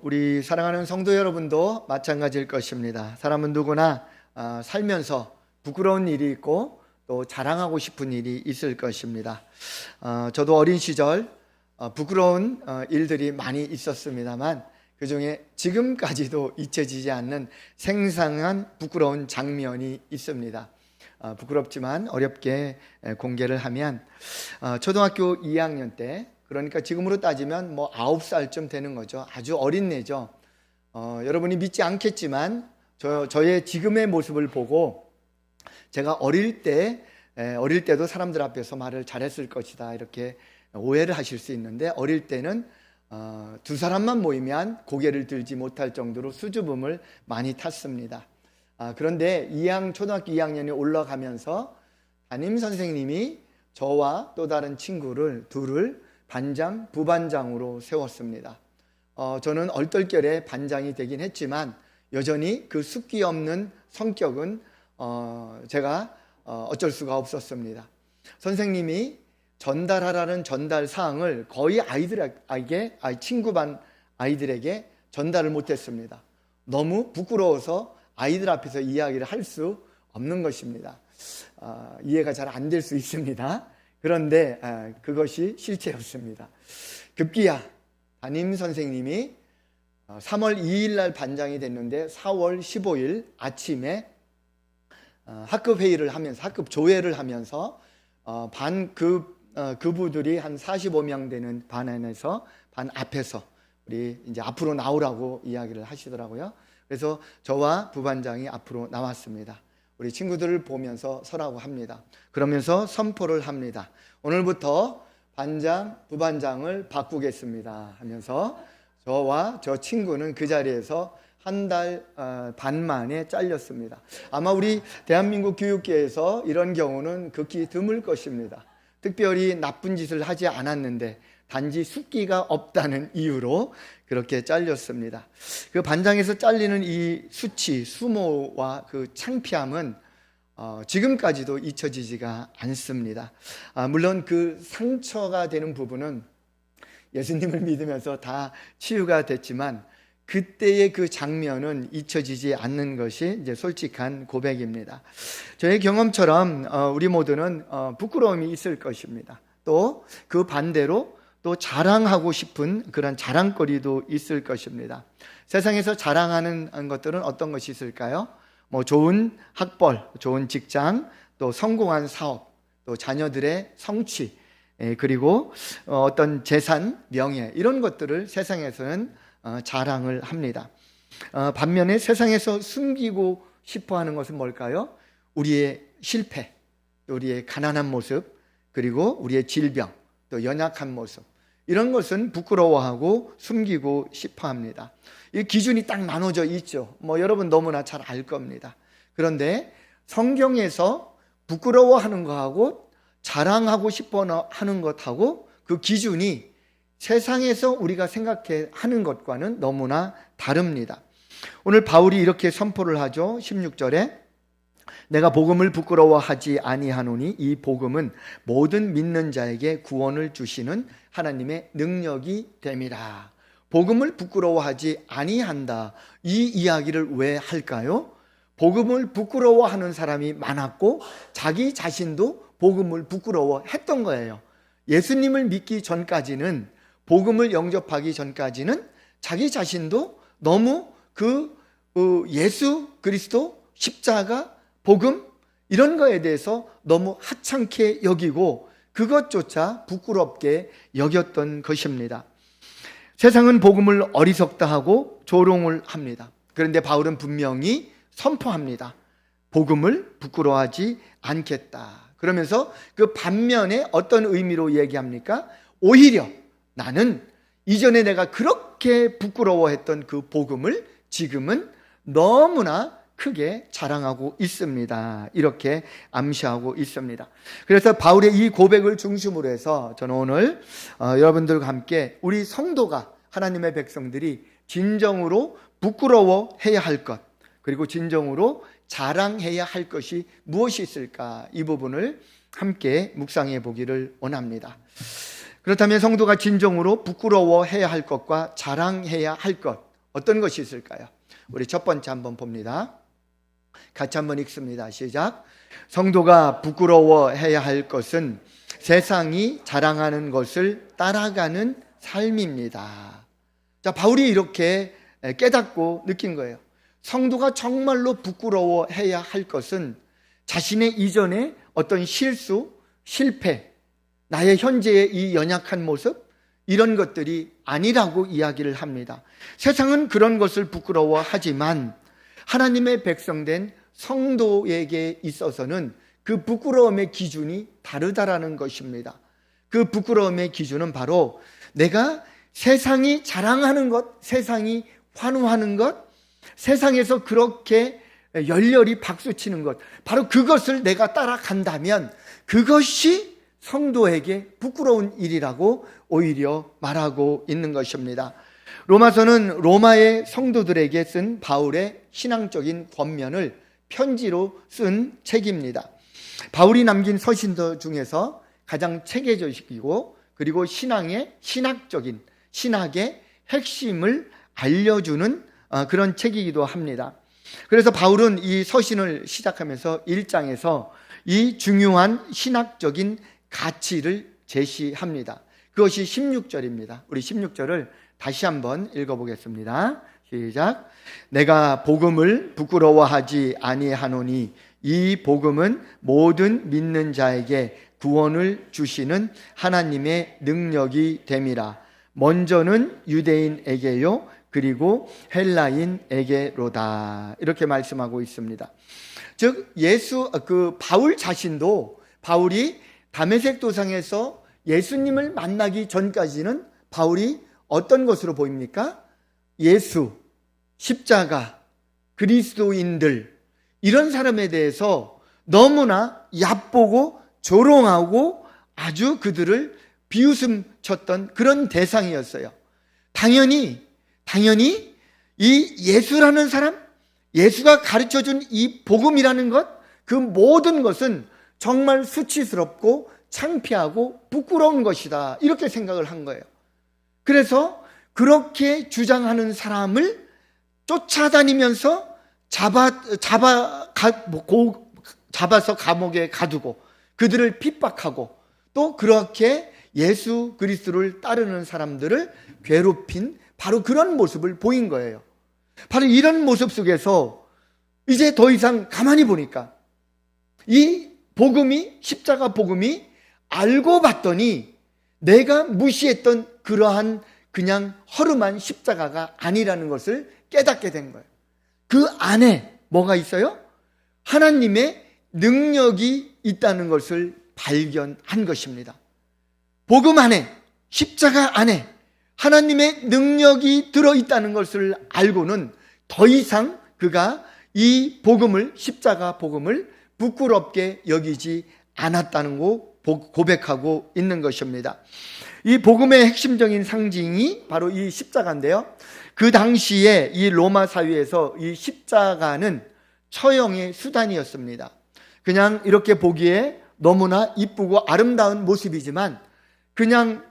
우리 사랑하는 성도 여러분도 마찬가지일 것입니다. 사람은 누구나 살면서 부끄러운 일이 있고 또 자랑하고 싶은 일이 있을 것입니다. 저도 어린 시절 부끄러운 일들이 많이 있었습니다만 그 중에 지금까지도 잊혀지지 않는 생생한 부끄러운 장면이 있습니다. 부끄럽지만 어렵게 공개를 하면 초등학교 2학년 때, 그러니까 지금으로 따지면 9살쯤 되는 거죠. 아주 어린 애죠. 여러분이 믿지 않겠지만 저의 지금의 모습을 보고 제가 어릴 때도 사람들 앞에서 말을 잘했을 것이다 이렇게 오해를 하실 수 있는데, 어릴 때는 두 사람만 모이면 고개를 들지 못할 정도로 수줍음을 많이 탔습니다. 그런데 초등학교 2학년이 올라가면서 담임 선생님이 저와 또 다른 친구를 둘을 반장, 부반장으로 세웠습니다. 저는 얼떨결에 반장이 되긴 했지만 여전히 그 숫기 없는 성격은 제가 어쩔 수가 없었습니다. 선생님이 전달하라는 전달 사항을 거의 친구 반 아이들에게 전달을 못했습니다. 너무 부끄러워서 아이들 앞에서 이야기를 할 수 없는 것입니다. 이해가 잘 안 될 수 있습니다. 그런데 그것이 실체였습니다. 급기야 담임 선생님이 3월 2일 날 반장이 됐는데 4월 15일 아침에 학급 회의를 하면서, 학급 조회를 하면서 그부들이 한 45명 되는 반 안에서, 반 앞에서 우리 이제 앞으로 나오라고 이야기를 하시더라고요. 그래서 저와 부반장이 앞으로 나왔습니다. 우리 친구들을 보면서 서라고 합니다. 그러면서 선포를 합니다. 오늘부터 반장, 부반장을 바꾸겠습니다 하면서 저와 저 친구는 그 자리에서 한 달 반 만에 잘렸습니다. 아마 우리 대한민국 교육계에서 이런 경우는 극히 드물 것입니다. 특별히 나쁜 짓을 하지 않았는데 단지 숫기가 없다는 이유로 그렇게 잘렸습니다. 그 반장에서 잘리는 이 수모와 그 창피함은 지금까지도 잊혀지지가 않습니다. 물론 그 상처가 되는 부분은 예수님을 믿으면서 다 치유가 됐지만 그때의 그 장면은 잊혀지지 않는 것이 이제 솔직한 고백입니다. 저의 경험처럼 우리 모두는 부끄러움이 있을 것입니다. 또 그 반대로 또 자랑하고 싶은 그런 자랑거리도 있을 것입니다. 세상에서 자랑하는 것들은 어떤 것이 있을까요? 좋은 학벌, 좋은 직장, 또 성공한 사업, 또 자녀들의 성취, 그리고 어떤 재산, 명예, 이런 것들을 세상에서는 자랑을 합니다. 반면에 세상에서 숨기고 싶어 하는 것은 뭘까요? 우리의 실패, 우리의 가난한 모습, 그리고 우리의 질병, 또 연약한 모습, 이런 것은 부끄러워하고 숨기고 싶어 합니다. 이 기준이 딱 나눠져 있죠. 여러분 너무나 잘 알 겁니다. 그런데 성경에서 부끄러워하는 것하고 자랑하고 싶어 하는 것하고 그 기준이 세상에서 우리가 생각하는 것과는 너무나 다릅니다. 오늘 바울이 이렇게 선포를 하죠. 16절에 내가 복음을 부끄러워하지 아니하노니 이 복음은 모든 믿는 자에게 구원을 주시는 하나님의 능력이 됨이라. 복음을 부끄러워하지 아니한다. 이 이야기를 왜 할까요? 복음을 부끄러워하는 사람이 많았고 자기 자신도 복음을 부끄러워했던 거예요. 예수님을 믿기 전까지는, 복음을 영접하기 전까지는 자기 자신도 너무 예수 그리스도, 십자가, 복음, 이런 거에 대해서 너무 하찮게 여기고 그것조차 부끄럽게 여겼던 것입니다. 세상은 복음을 어리석다 하고 조롱을 합니다. 그런데 바울은 분명히 선포합니다. 복음을 부끄러워하지 않겠다. 그러면서 그 반면에 어떤 의미로 얘기합니까? 오히려 나는 이전에 내가 그렇게 부끄러워했던 그 복음을 지금은 너무나 크게 자랑하고 있습니다. 이렇게 암시하고 있습니다. 그래서 바울의 이 고백을 중심으로 해서 저는 오늘 여러분들과 함께 우리 성도가, 하나님의 백성들이 진정으로 부끄러워해야 할 것, 그리고 진정으로 자랑해야 할 것이 무엇이 있을까, 이 부분을 함께 묵상해 보기를 원합니다. 그렇다면 성도가 진정으로 부끄러워해야 할 것과 자랑해야 할 것, 어떤 것이 있을까요? 우리 첫 번째 한번 봅니다. 같이 한번 읽습니다. 시작. 성도가 부끄러워해야 할 것은 세상이 자랑하는 것을 따라가는 삶입니다. 자, 바울이 이렇게 깨닫고 느낀 거예요. 성도가 정말로 부끄러워해야 할 것은 자신의 이전에 어떤 실수, 실패, 나의 현재의 이 연약한 모습, 이런 것들이 아니라고 이야기를 합니다. 세상은 그런 것을 부끄러워하지만 하나님의 백성된 성도에게 있어서는 그 부끄러움의 기준이 다르다라는 것입니다. 그 부끄러움의 기준은 바로 내가 세상이 자랑하는 것, 세상이 환호하는 것, 세상에서 그렇게 열렬히 박수치는 것, 바로 그것을 내가 따라간다면 그것이 성도에게 부끄러운 일이라고 오히려 말하고 있는 것입니다. 로마서는 로마의 성도들에게 쓴 바울의 신앙적인 권면을 편지로 쓴 책입니다. 바울이 남긴 서신서 중에서 가장 체계적이고 그리고 신학적인 신학의 핵심을 알려주는 그런 책이기도 합니다. 그래서 바울은 이 서신을 시작하면서 1장에서 이 중요한 신학적인 가치를 제시합니다. 그것이 16절입니다. 우리 16절을 다시 한번 읽어보겠습니다. 시작. 내가 복음을 부끄러워하지 아니하노니 이 복음은 모든 믿는 자에게 구원을 주시는 하나님의 능력이 됨이라. 먼저는 유대인에게요 그리고 헬라인에게로다. 이렇게 말씀하고 있습니다. 즉 바울 자신도, 바울이 다메섹 도상에서 예수님을 만나기 전까지는 바울이 어떤 것으로 보입니까? 예수, 십자가, 그리스도인들, 이런 사람에 대해서 너무나 얕보고 조롱하고 아주 그들을 비웃음 쳤던 그런 대상이었어요. 당연히 이 예수라는 사람, 예수가 가르쳐준 이 복음이라는 것, 그 모든 것은 정말 수치스럽고 창피하고 부끄러운 것이다, 이렇게 생각을 한 거예요. 그래서 그렇게 주장하는 사람을 쫓아다니면서 잡아서 감옥에 가두고 그들을 핍박하고 또 그렇게 예수 그리스도를 따르는 사람들을 괴롭힌 바로 그런 모습을 보인 거예요. 바로 이런 모습 속에서 이제 더 이상 가만히 보니까 이 복음이, 십자가 복음이 알고 봤더니 내가 무시했던 그러한 그냥 허름한 십자가가 아니라는 것을 깨닫게 된 거예요. 그 안에 뭐가 있어요? 하나님의 능력이 있다는 것을 발견한 것입니다. 복음 안에, 십자가 안에 하나님의 능력이 들어있다는 것을 알고는 더 이상 그가 이 복음을, 십자가 복음을 부끄럽게 여기지 않았다는 거 고백하고 있는 것입니다. 이 복음의 핵심적인 상징이 바로 이 십자가인데요. 그 당시에 이 로마 사회에서 이 십자가는 처형의 수단이었습니다. 그냥 이렇게 보기에 너무나 이쁘고 아름다운 모습이지만 그냥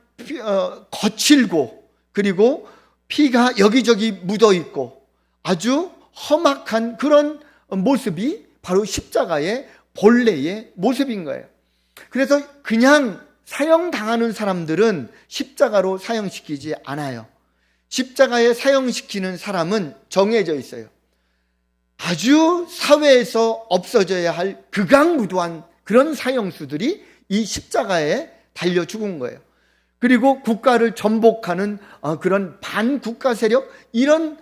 거칠고 그리고 피가 여기저기 묻어 있고 아주 험악한 그런 모습이 바로 십자가의 본래의 모습인 거예요. 그래서 그냥 사형당하는 사람들은 십자가로 사형시키지 않아요. 십자가에 사형시키는 사람은 정해져 있어요. 아주 사회에서 없어져야 할 극악무도한 그런 사형수들이 이 십자가에 달려 죽은 거예요. 그리고 국가를 전복하는 그런 반국가 세력, 이런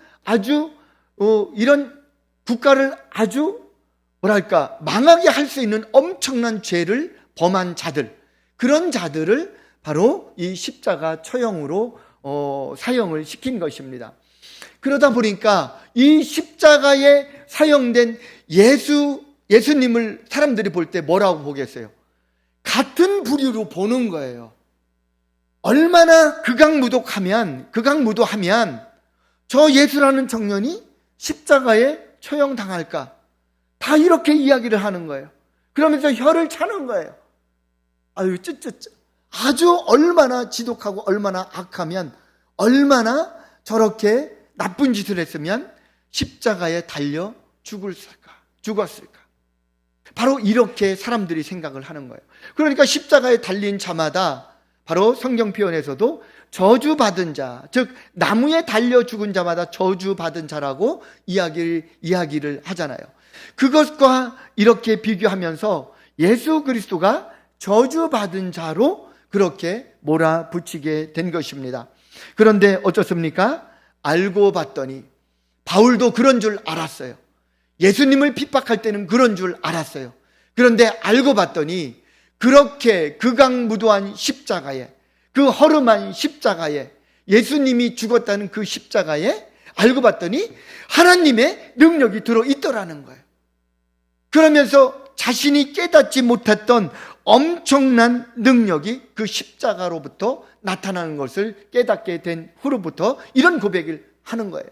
국가를 아주 망하게 할 수 있는 엄청난 죄를 범한 자들, 그런 자들을 바로 이 십자가 처형으로 사형을 시킨 것입니다. 그러다 보니까 이 십자가에 사형된 예수님을 사람들이 볼 때 뭐라고 보겠어요? 같은 부류로 보는 거예요. 얼마나 극악무도하면 저 예수라는 청년이 십자가에 처형당할까? 다 이렇게 이야기를 하는 거예요. 그러면서 혀를 차는 거예요. 아유, 아주 얼마나 지독하고 얼마나 악하면 얼마나 저렇게 나쁜 짓을 했으면 십자가에 달려 죽었을까? 바로 이렇게 사람들이 생각을 하는 거예요. 그러니까 십자가에 달린 자마다 바로 성경 표현에서도 저주받은 자, 즉 나무에 달려 죽은 자마다 저주받은 자라고 이야기를 하잖아요. 그것과 이렇게 비교하면서 예수 그리스도가 저주받은 자로 그렇게 몰아붙이게 된 것입니다. 그런데 어떻습니까? 알고 봤더니 바울도 그런 줄 알았어요. 예수님을 핍박할 때는 그런 줄 알았어요. 그런데 알고 봤더니 그렇게 극악무도한 십자가에, 그 허름한 십자가에, 예수님이 죽었다는 그 십자가에 알고 봤더니 하나님의 능력이 들어있더라는 거예요. 그러면서 자신이 깨닫지 못했던 엄청난 능력이 그 십자가로부터 나타나는 것을 깨닫게 된 후로부터 이런 고백을 하는 거예요.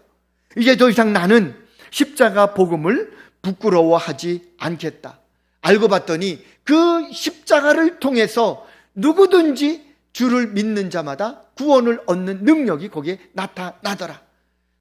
이제 더 이상 나는 십자가 복음을 부끄러워하지 않겠다. 알고 봤더니 그 십자가를 통해서 누구든지 주를 믿는 자마다 구원을 얻는 능력이 거기에 나타나더라.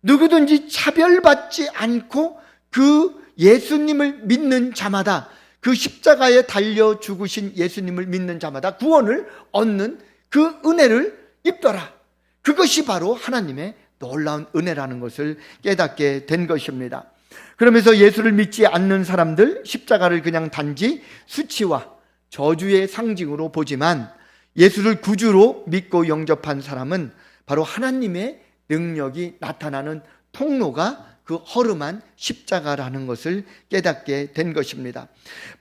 누구든지 차별받지 않고 그 예수님을 믿는 자마다, 그 십자가에 달려 죽으신 예수님을 믿는 자마다 구원을 얻는 그 은혜를 입더라. 그것이 바로 하나님의 놀라운 은혜라는 것을 깨닫게 된 것입니다. 그러면서 예수를 믿지 않는 사람들, 십자가를 그냥 단지 수치와 저주의 상징으로 보지만 예수를 구주로 믿고 영접한 사람은 바로 하나님의 능력이 나타나는 통로가 그 허름한 십자가라는 것을 깨닫게 된 것입니다.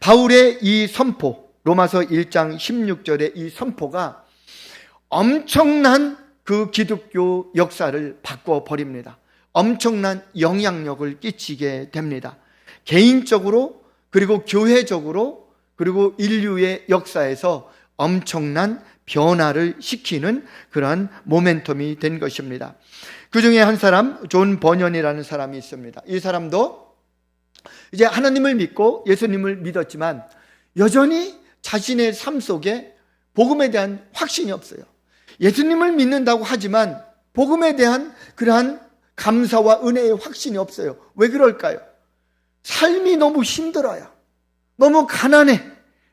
바울의 이 선포, 로마서 1장 16절의 이 선포가 엄청난 그 기독교 역사를 바꿔버립니다. 엄청난 영향력을 끼치게 됩니다. 개인적으로, 그리고 교회적으로, 그리고 인류의 역사에서 엄청난 변화를 시키는 그러한 모멘텀이 된 것입니다. 그 중에 한 사람, 존 버년이라는 사람이 있습니다. 이 사람도 이제 하나님을 믿고 예수님을 믿었지만 여전히 자신의 삶 속에 복음에 대한 확신이 없어요. 예수님을 믿는다고 하지만 복음에 대한 그러한 감사와 은혜의 확신이 없어요. 왜 그럴까요? 삶이 너무 힘들어요. 너무 가난해.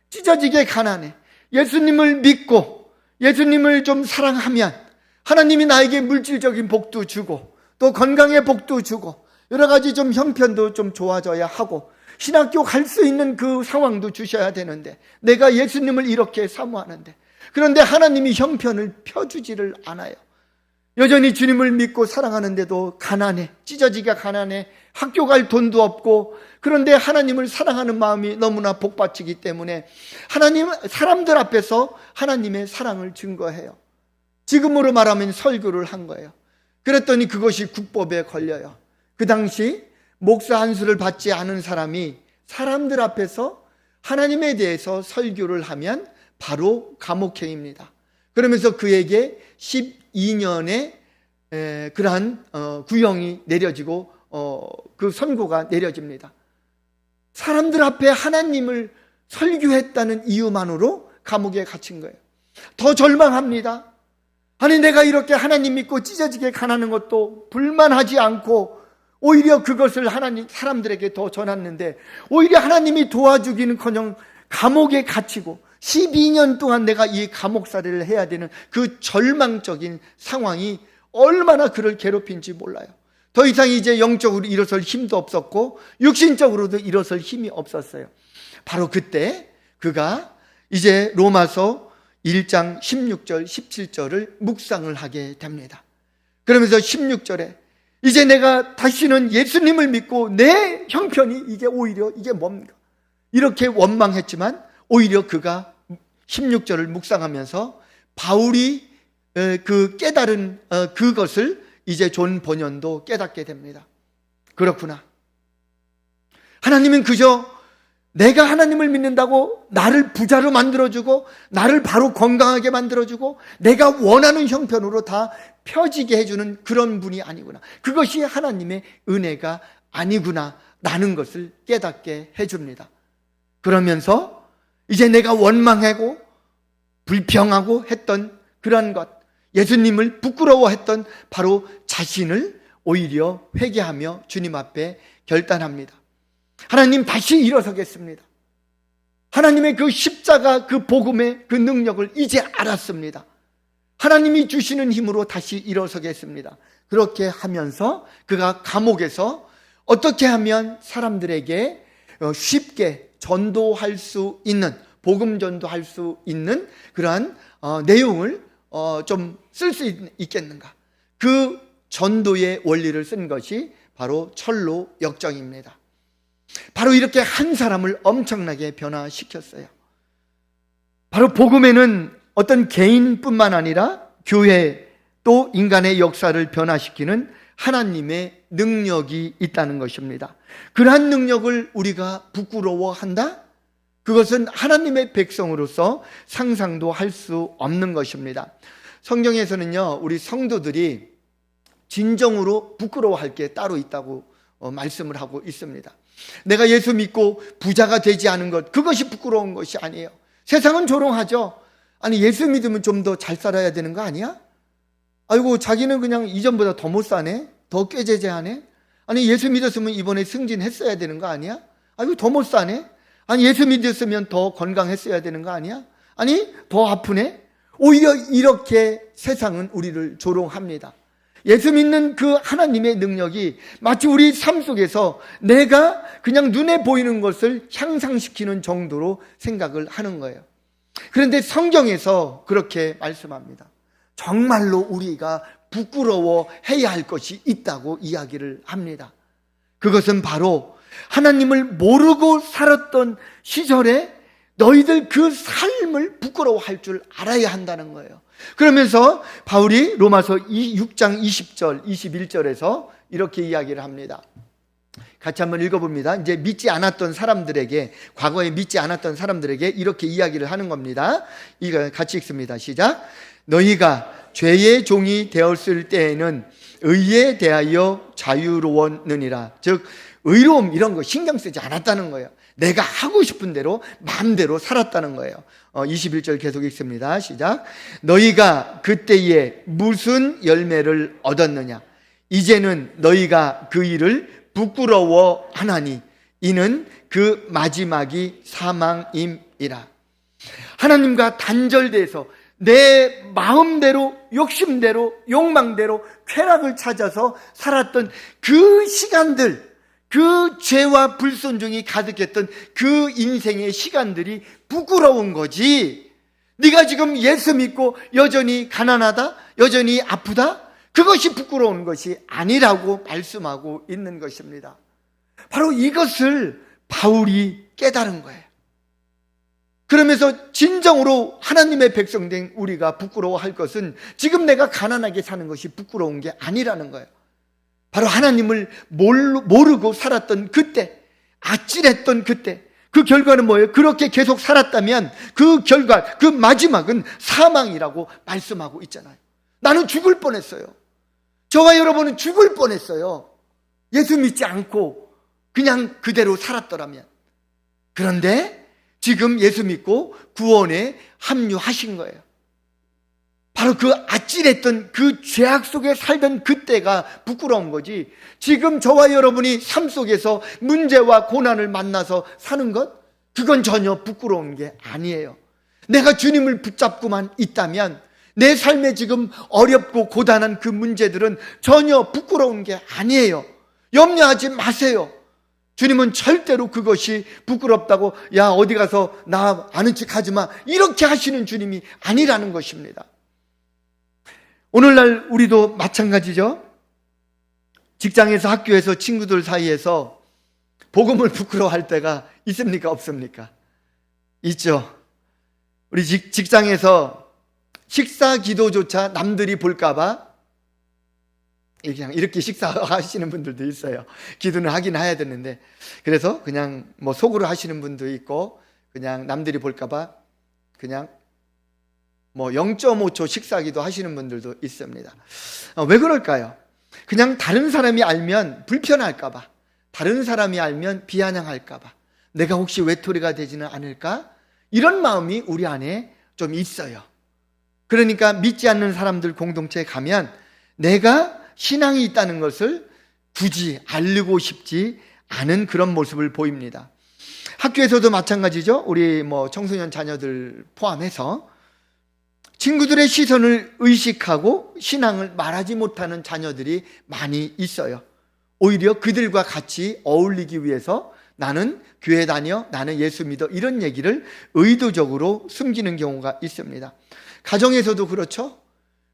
찢어지게 가난해. 예수님을 믿고 예수님을 좀 사랑하면 하나님이 나에게 물질적인 복도 주고 또 건강의 복도 주고 여러 가지 좀 형편도 좀 좋아져야 하고 신학교 갈 수 있는 그 상황도 주셔야 되는데 내가 예수님을 이렇게 사모하는데 그런데 하나님이 형편을 펴주지를 않아요. 여전히 주님을 믿고 사랑하는데도 가난해. 찢어지게 가난해. 학교 갈 돈도 없고 그런데 하나님을 사랑하는 마음이 너무나 복받치기 때문에 사람들 앞에서 하나님의 사랑을 증거해요. 지금으로 말하면 설교를 한 거예요. 그랬더니 그것이 국법에 걸려요. 그 당시 목사 안수를 받지 않은 사람이 사람들 앞에서 하나님에 대해서 설교를 하면 바로 감옥행입니다. 그러면서 그에게 12년의 그러한 구형이 내려지고 그 선고가 내려집니다. 사람들 앞에 하나님을 설교했다는 이유만으로 감옥에 갇힌 거예요. 더 절망합니다. 아니 내가 이렇게 하나님 믿고 찢어지게 가난한 것도 불만하지 않고 오히려 그것을 사람들에게 더 전했는데 오히려 하나님이 도와주기는커녕 감옥에 갇히고 12년 동안 내가 이 감옥살이를 해야 되는 그 절망적인 상황이 얼마나 그를 괴롭힌지 몰라요. 더 이상 이제 영적으로 일어설 힘도 없었고 육신적으로도 일어설 힘이 없었어요. 바로 그때 그가 이제 로마서 1장 16절 17절을 묵상을 하게 됩니다. 그러면서 16절에 이제 내가 다시는 예수님을 믿고 내 형편이 이게 오히려 이게 뭡니까? 이렇게 원망했지만 오히려 그가 16절을 묵상하면서 바울이 그 깨달은 그것을 이제 존 번연도 깨닫게 됩니다. 그렇구나. 하나님은 그저 내가 하나님을 믿는다고 나를 부자로 만들어주고 나를 바로 건강하게 만들어주고 내가 원하는 형편으로 다 펴지게 해주는 그런 분이 아니구나. 그것이 하나님의 은혜가 아니구나 라는 것을 깨닫게 해줍니다. 그러면서 이제 내가 원망하고 불평하고 했던 그런 것, 예수님을 부끄러워했던 바로 자신을 오히려 회개하며 주님 앞에 결단합니다. 하나님, 다시 일어서겠습니다. 하나님의 그 십자가, 그 복음의 그 능력을 이제 알았습니다. 하나님이 주시는 힘으로 다시 일어서겠습니다. 그렇게 하면서 그가 감옥에서 어떻게 하면 사람들에게 쉽게 전도할 수 있는, 복음 전도할 수 있는 그러한 내용을 좀 쓸 수 있겠는가. 그 전도의 원리를 쓴 것이 바로 철로 역정입니다. 바로 이렇게 한 사람을 엄청나게 변화시켰어요. 바로 복음에는 어떤 개인뿐만 아니라 교회 또 인간의 역사를 변화시키는 하나님의 능력이 있다는 것입니다. 그러한 능력을 우리가 부끄러워한다? 그것은 하나님의 백성으로서 상상도 할 수 없는 것입니다. 성경에서는요, 우리 성도들이 진정으로 부끄러워할 게 따로 있다고 말씀을 하고 있습니다. 내가 예수 믿고 부자가 되지 않은 것, 그것이 부끄러운 것이 아니에요. 세상은 조롱하죠. 아니, 예수 믿으면 좀 더 잘 살아야 되는 거 아니야? 아이고, 자기는 그냥 이전보다 더 못 사네? 더 꾀죄죄하네? 아니, 예수 믿었으면 이번에 승진했어야 되는 거 아니야? 아이고, 더 못 사네? 아니, 예수 믿었으면 더 건강했어야 되는 거 아니야? 아니, 더 아프네? 오히려 이렇게 세상은 우리를 조롱합니다. 예수 믿는 그 하나님의 능력이 마치 우리 삶 속에서 내가 그냥 눈에 보이는 것을 향상시키는 정도로 생각을 하는 거예요. 그런데 성경에서 그렇게 말씀합니다. 정말로 우리가 부끄러워해야 할 것이 있다고 이야기를 합니다. 그것은 바로 하나님을 모르고 살았던 시절에 너희들 그 삶을 부끄러워할 줄 알아야 한다는 거예요. 그러면서 바울이 로마서 6장 20절, 21절에서 이렇게 이야기를 합니다. 같이 한번 읽어봅니다. 이제 믿지 않았던 사람들에게, 과거에 믿지 않았던 사람들에게 이렇게 이야기를 하는 겁니다. 이거 같이 읽습니다. 시작. 너희가 죄의 종이 되었을 때에는 의에 대하여 자유로웠느니라. 즉 의로움 이런 거 신경 쓰지 않았다는 거예요. 내가 하고 싶은 대로 마음대로 살았다는 거예요. 21절 계속 읽습니다. 시작. 너희가 그때에 무슨 열매를 얻었느냐? 이제는 너희가 그 일을 부끄러워하나니 이는 그 마지막이 사망임이라. 하나님과 단절돼서 내 마음대로, 욕심대로, 욕망대로 쾌락을 찾아서 살았던 그 시간들, 그 죄와 불순종이 가득했던 그 인생의 시간들이 부끄러운 거지. 네가 지금 예수 믿고 여전히 가난하다, 여전히 아프다, 그것이 부끄러운 것이 아니라고 말씀하고 있는 것입니다. 바로 이것을 바울이 깨달은 거예요. 그러면서 진정으로 하나님의 백성된 우리가 부끄러워할 것은 지금 내가 가난하게 사는 것이 부끄러운 게 아니라는 거예요. 바로 하나님을 모르고 살았던 그때, 아찔했던 그때, 그 결과는 뭐예요? 그렇게 계속 살았다면 그 결과, 그 마지막은 사망이라고 말씀하고 있잖아요. 나는 죽을 뻔했어요. 저와 여러분은 죽을 뻔했어요. 예수 믿지 않고 그냥 그대로 살았더라면. 그런데 지금 예수 믿고 구원에 합류하신 거예요. 바로 그 아찔했던 그 죄악 속에 살던 그때가 부끄러운 거지, 지금 저와 여러분이 삶 속에서 문제와 고난을 만나서 사는 것, 그건 전혀 부끄러운 게 아니에요. 내가 주님을 붙잡고만 있다면 내 삶에 지금 어렵고 고단한 그 문제들은 전혀 부끄러운 게 아니에요. 염려하지 마세요. 주님은 절대로 그것이 부끄럽다고, 야 어디 가서 나 아는 척 하지 마, 이렇게 하시는 주님이 아니라는 것입니다. 오늘날 우리도 마찬가지죠. 직장에서, 학교에서, 친구들 사이에서 복음을 부끄러워할 때가 있습니까? 없습니까? 있죠. 우리 직장에서 식사 기도조차 남들이 볼까봐 그냥 이렇게 식사하시는 분들도 있어요. 기도는 하긴 해야 되는데, 그래서 그냥 뭐 속으로 하시는 분도 있고, 그냥 남들이 볼까봐 그냥 뭐 0.5초 식사기도 하시는 분들도 있습니다. 왜 그럴까요? 그냥 다른 사람이 알면 불편할까봐, 다른 사람이 알면 비아냥할까봐, 내가 혹시 외톨이가 되지는 않을까? 이런 마음이 우리 안에 좀 있어요. 그러니까 믿지 않는 사람들 공동체에 가면 내가 신앙이 있다는 것을 굳이 알리고 싶지 않은 그런 모습을 보입니다. 학교에서도 마찬가지죠. 우리 청소년 자녀들 포함해서 친구들의 시선을 의식하고 신앙을 말하지 못하는 자녀들이 많이 있어요. 오히려 그들과 같이 어울리기 위해서 나는 교회 다녀, 나는 예수 믿어, 이런 얘기를 의도적으로 숨기는 경우가 있습니다. 가정에서도 그렇죠.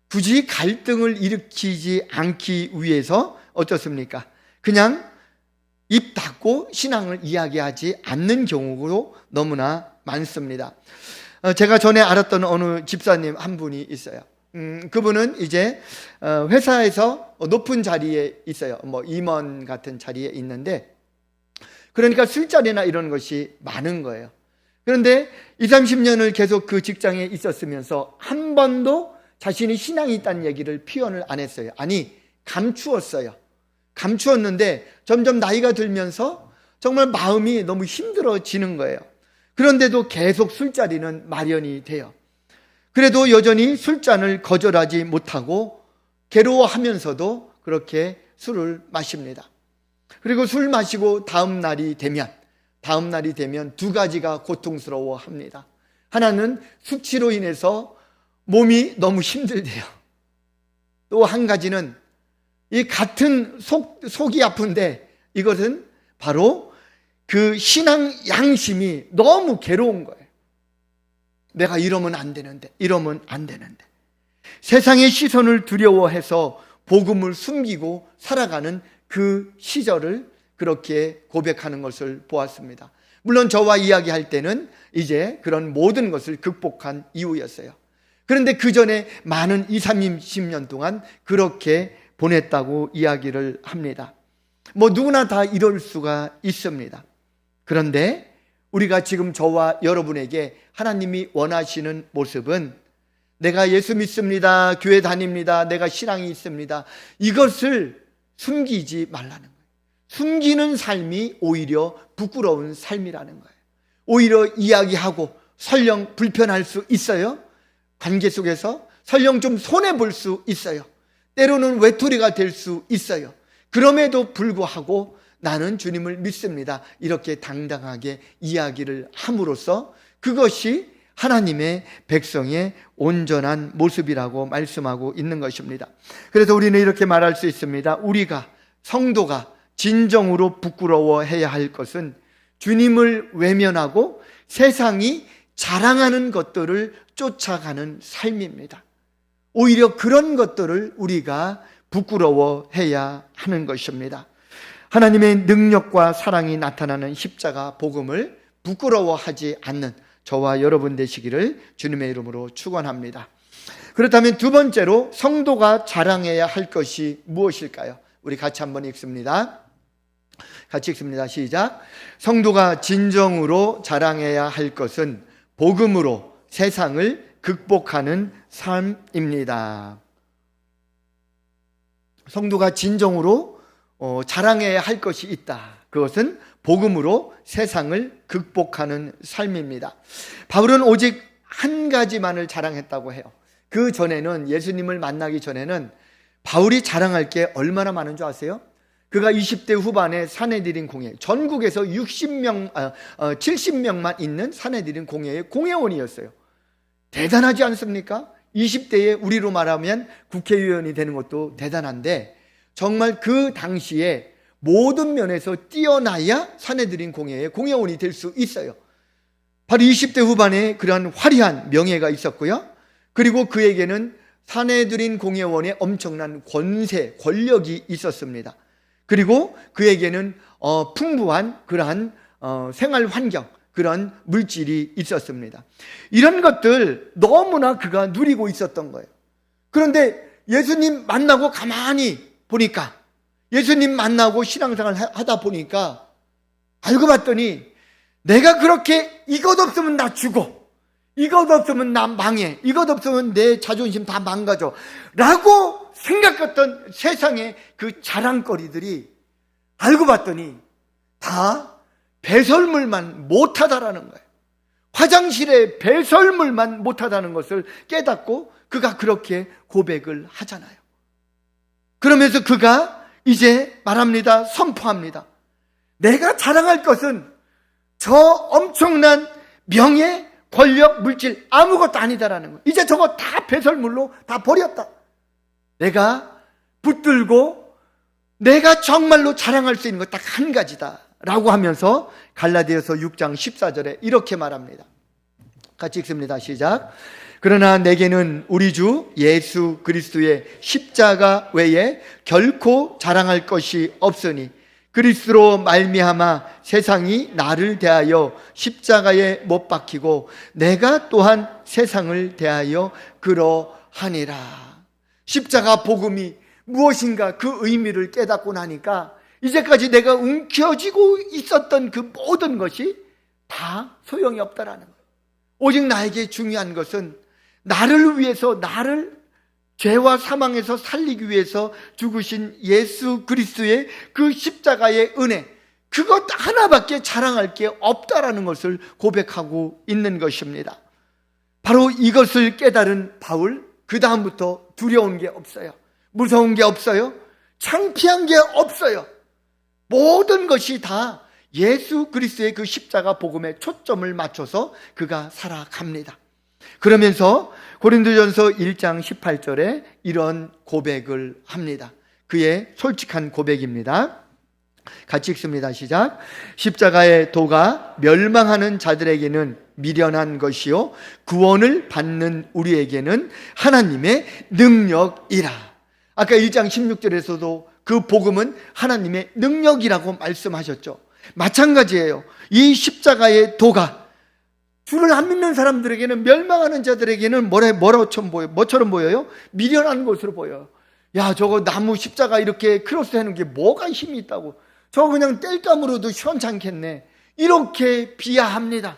굳이 갈등을 일으키지 않기 위해서 어떻습니까? 그냥 입 닫고 신앙을 이야기하지 않는 경우도 너무나 많습니다. 제가 전에 알았던 어느 집사님 한 분이 있어요. 그분은 이제 회사에서 높은 자리에 있어요. 임원 같은 자리에 있는데, 그러니까 술자리나 이런 것이 많은 거예요. 그런데 20, 30년을 계속 그 직장에 있었으면서 한 번도 자신이 신앙이 있다는 얘기를 표현을 안 했어요. 아니, 감추었어요. 감추었는데 점점 나이가 들면서 정말 마음이 너무 힘들어지는 거예요. 그런데도 계속 술자리는 마련이 돼요. 그래도 여전히 술잔을 거절하지 못하고 괴로워하면서도 그렇게 술을 마십니다. 그리고 술 마시고 다음 날이 되면 두 가지가 고통스러워합니다. 하나는 숙취로 인해서 몸이 너무 힘들대요. 또 한 가지는 이 같은 속이 아픈데 이것은 바로 그 신앙 양심이 너무 괴로운 거예요. 내가 이러면 안 되는데. 세상의 시선을 두려워해서 복음을 숨기고 살아가는 그 시절을 그렇게 고백하는 것을 보았습니다. 물론 저와 이야기할 때는 이제 그런 모든 것을 극복한 이후였어요. 그런데 그 전에 많은 20, 30년 동안 그렇게 보냈다고 이야기를 합니다. 누구나 다 이럴 수가 있습니다. 그런데 우리가 지금 저와 여러분에게 하나님이 원하시는 모습은 내가 예수 믿습니다, 교회 다닙니다, 내가 신앙이 있습니다, 이것을 숨기지 말라는 거예요. 숨기는 삶이 오히려 부끄러운 삶이라는 거예요. 오히려 이야기하고 설령 불편할 수 있어요. 관계 속에서 설령 좀 손해볼 수 있어요. 때로는 외톨이가 될 수 있어요. 그럼에도 불구하고 나는 주님을 믿습니다, 이렇게 당당하게 이야기를 함으로써 그것이 하나님의 백성의 온전한 모습이라고 말씀하고 있는 것입니다. 그래서 우리는 이렇게 말할 수 있습니다. 우리가, 성도가 진정으로 부끄러워해야 할 것은 주님을 외면하고 세상이 자랑하는 것들을 쫓아가는 삶입니다. 오히려 그런 것들을 우리가 부끄러워해야 하는 것입니다. 하나님의 능력과 사랑이 나타나는 십자가 복음을 부끄러워하지 않는 저와 여러분 되시기를 주님의 이름으로 축원합니다. 그렇다면 두 번째로 성도가 자랑해야 할 것이 무엇일까요? 우리 같이 한번 읽습니다. 같이 읽습니다. 시작. 성도가 진정으로 자랑해야 할 것은 복음으로 세상을 극복하는 삶입니다. 성도가 진정으로 자랑해야 할 것이 있다. 그것은 복음으로 세상을 극복하는 삶입니다. 바울은 오직 한 가지만을 자랑했다고 해요. 그 전에는, 예수님을 만나기 전에는 바울이 자랑할 게 얼마나 많은 줄 아세요? 그가 20대 후반에 사내들인 공회, 전국에서 70명만 있는 사내들인 공회의 공회원이었어요. 대단하지 않습니까? 20대에 우리로 말하면 국회의원이 되는 것도 대단한데, 정말 그 당시에 모든 면에서 뛰어나야 사내들인 공회의 공회원이 될 수 있어요. 바로 20대 후반에 그러한 화려한 명예가 있었고요. 그리고 그에게는 사내들인 공회원의 엄청난 권세, 권력이 있었습니다. 그리고 그에게는 풍부한 그러한 생활 환경, 그런 물질이 있었습니다. 이런 것들 너무나 그가 누리고 있었던 거예요. 그런데 예수님 만나고 가만히 보니까, 예수님 만나고 신앙생활 하다 보니까 알고 봤더니 내가 그렇게 이것 없으면 나 죽어, 이것 없으면 나 망해, 이것 없으면 내 자존심 다 망가져 라고 생각했던 세상의 그 자랑거리들이 알고 봤더니 다 배설물만 못하다라는 거예요. 화장실에 배설물만 못하다는 것을 깨닫고 그가 그렇게 고백을 하잖아요. 그러면서 그가 이제 말합니다. 선포합니다. 내가 자랑할 것은 저 엄청난 명예, 권력, 물질 아무것도 아니다라는 거예요. 이제 저거 다 배설물로 다 버렸다. 내가 붙들고 내가 정말로 자랑할 수 있는 것 딱 한 가지다 라고 하면서 갈라디아서 6장 14절에 이렇게 말합니다. 같이 읽습니다. 시작. 그러나 내게는 우리 주 예수 그리스도의 십자가 외에 결코 자랑할 것이 없으니 그리스도로 말미암아 세상이 나를 대하여 십자가에 못 박히고 내가 또한 세상을 대하여 그러하니라. 십자가 복음이 무엇인가 그 의미를 깨닫고 나니까 이제까지 내가 움켜쥐고 있었던 그 모든 것이 다 소용이 없다라는 거예요. 오직 나에게 중요한 것은 나를 위해서, 나를 죄와 사망에서 살리기 위해서 죽으신 예수 그리스도의 그 십자가의 은혜, 그것 하나밖에 자랑할 게 없다라는 것을 고백하고 있는 것입니다. 바로 이것을 깨달은 바울, 그 다음부터 두려운 게 없어요. 무서운 게 없어요. 창피한 게 없어요. 모든 것이 다 예수 그리스도의 그 십자가 복음에 초점을 맞춰서 그가 살아갑니다. 그러면서 고린도전서 1장 18절에 이런 고백을 합니다. 그의 솔직한 고백입니다. 같이 읽습니다. 시작. 십자가의 도가 멸망하는 자들에게는 미련한 것이요 구원을 받는 우리에게는 하나님의 능력이라. 아까 1장 16절에서도 그 복음은 하나님의 능력이라고 말씀하셨죠. 마찬가지예요. 이 십자가의 도가 주를 안 믿는 사람들에게는, 멸망하는 자들에게는 뭐처럼 보여요? 미련한 것으로 보여요. 야, 저거 나무 십자가 이렇게 크로스 하는 게 뭐가 힘이 있다고. 저거 그냥 땔감으로도 시원찮겠네. 이렇게 비하합니다.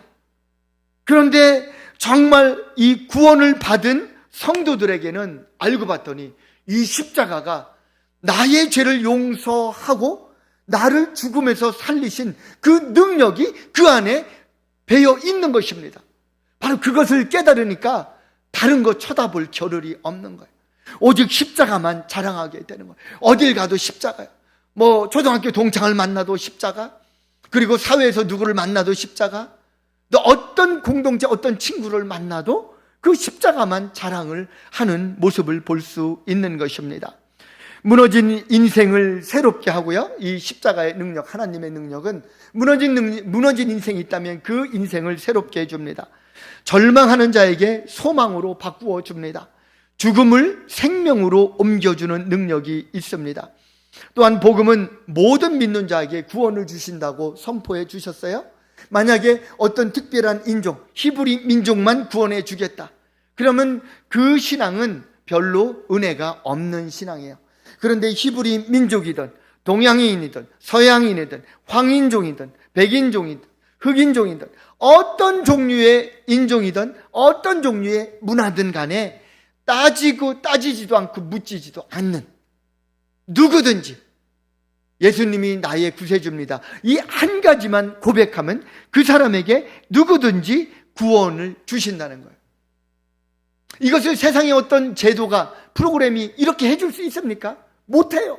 그런데 정말 이 구원을 받은 성도들에게는 알고 봤더니 이 십자가가 나의 죄를 용서하고 나를 죽음에서 살리신 그 능력이 그 안에 배어 있는 것입니다. 바로 그것을 깨달으니까 다른 거 쳐다볼 겨를이 없는 거예요. 오직 십자가만 자랑하게 되는 거예요. 어딜 가도 십자가예요. 초등학교 동창을 만나도 십자가, 그리고 사회에서 누구를 만나도 십자가, 또 어떤 공동체, 어떤 친구를 만나도 그 십자가만 자랑을 하는 모습을 볼 수 있는 것입니다. 무너진 인생을 새롭게 하고요. 이 십자가의 능력, 하나님의 능력은 무너진 인생이 있다면 그 인생을 새롭게 해줍니다. 절망하는 자에게 소망으로 바꾸어 줍니다. 죽음을 생명으로 옮겨주는 능력이 있습니다. 또한 복음은 모든 믿는 자에게 구원을 주신다고 선포해 주셨어요. 만약에 어떤 특별한 인종, 히브리 민족만 구원해 주겠다, 그러면 그 신앙은 별로 은혜가 없는 신앙이에요. 그런데 히브리 민족이든 동양인이든 서양인이든 황인종이든 백인종이든 흑인종이든 어떤 종류의 인종이든 어떤 종류의 문화든 간에 따지지도 않고 묻지지도 않는 누구든지 예수님이 나의 구세주입니다, 이 한 가지만 고백하면 그 사람에게 누구든지 구원을 주신다는 거예요. 이것을 세상의 어떤 제도가, 프로그램이 이렇게 해줄 수 있습니까? 못해요.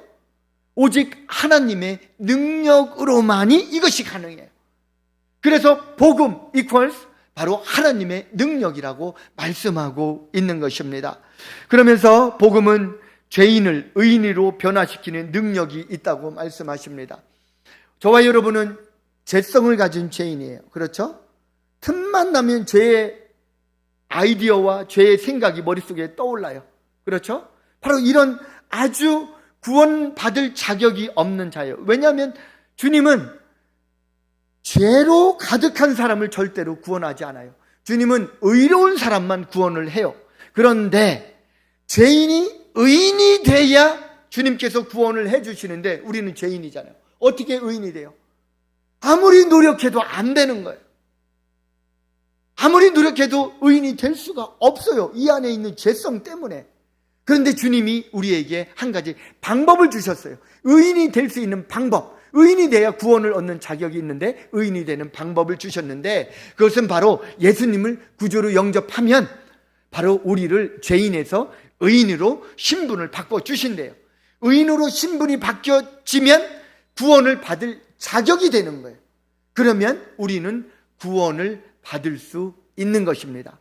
오직 하나님의 능력으로만이 이것이 가능해요. 그래서 복음 이퀄스 바로 하나님의 능력이라고 말씀하고 있는 것입니다. 그러면서 복음은 죄인을 의인으로 변화시키는 능력이 있다고 말씀하십니다. 저와 여러분은 죄성을 가진 죄인이에요. 그렇죠? 틈만 나면 죄의 아이디어와 죄의 생각이 머릿속에 떠올라요. 그렇죠? 바로 이런 아주 구원받을 자격이 없는 자예요. 왜냐하면 주님은 죄로 가득한 사람을 절대로 구원하지 않아요. 주님은 의로운 사람만 구원을 해요. 그런데 죄인이 의인이 돼야 주님께서 구원을 해주시는데 우리는 죄인이잖아요. 어떻게 의인이 돼요? 아무리 노력해도 안 되는 거예요. 아무리 노력해도 의인이 될 수가 없어요. 이 안에 있는 죄성 때문에. 그런데 주님이 우리에게 한 가지 방법을 주셨어요. 의인이 될 수 있는 방법, 의인이 돼야 구원을 얻는 자격이 있는데 의인이 되는 방법을 주셨는데, 그것은 바로 예수님을 구주로 영접하면 바로 우리를 죄인에서 의인으로 신분을 바꿔주신대요. 의인으로 신분이 바뀌어지면 구원을 받을 자격이 되는 거예요. 그러면 우리는 구원을 받을 수 있는 것입니다.